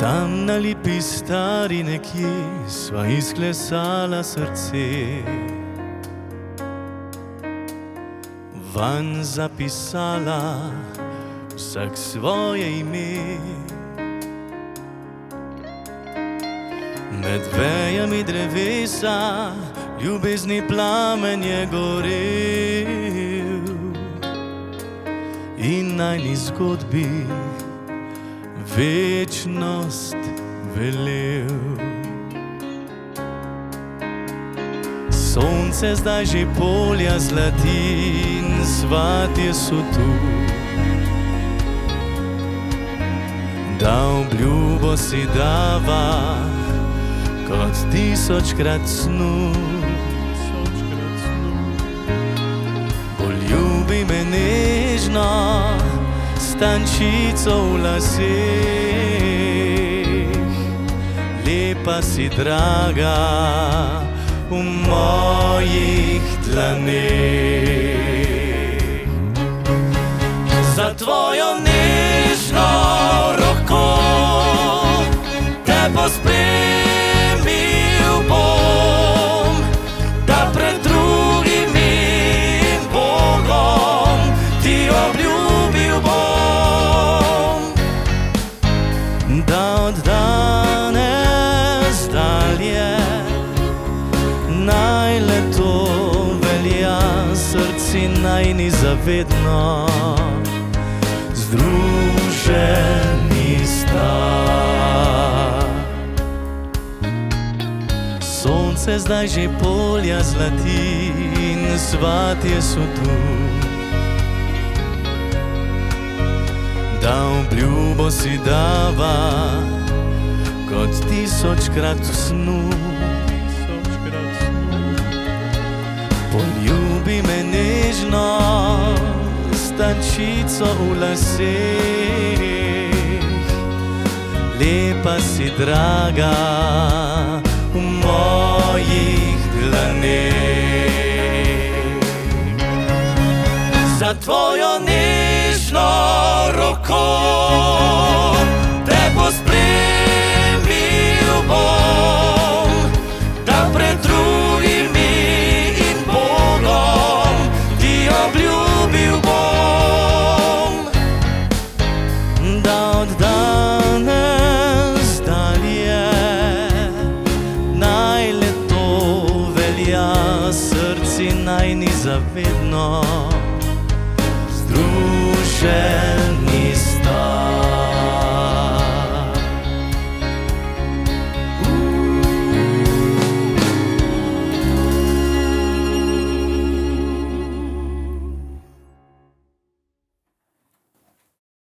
Tam na lipi stari nekje sva izklesala srce, vanj zapisala vsak svoje ime. Med vejami drevesa ljubezni plamen je gorel in najni zgodbi večnost velel. Sonce zdaj že polja zlati in svatje so tu, da obljubo si dava kot tisočkrat snu. Poljubi me nežno s tančico v laseh, lepa si draga v mojih dlaneh. Za tvojo nežno roko te pospremil bom, da pred drugim in Bogom ti obljubil bom, da od danes dalje naj le to velja, srci najni zavedno združeni sta. Sonce zdaj že polja zlati in svatje so tu, da obljubo si dava kot tisočkrat v snu. Poljubi me nežno s tančico v laseh, lepa si draga v mojih dlaneh. Za tvojo nežno roko te pospremil bom, da pred drugim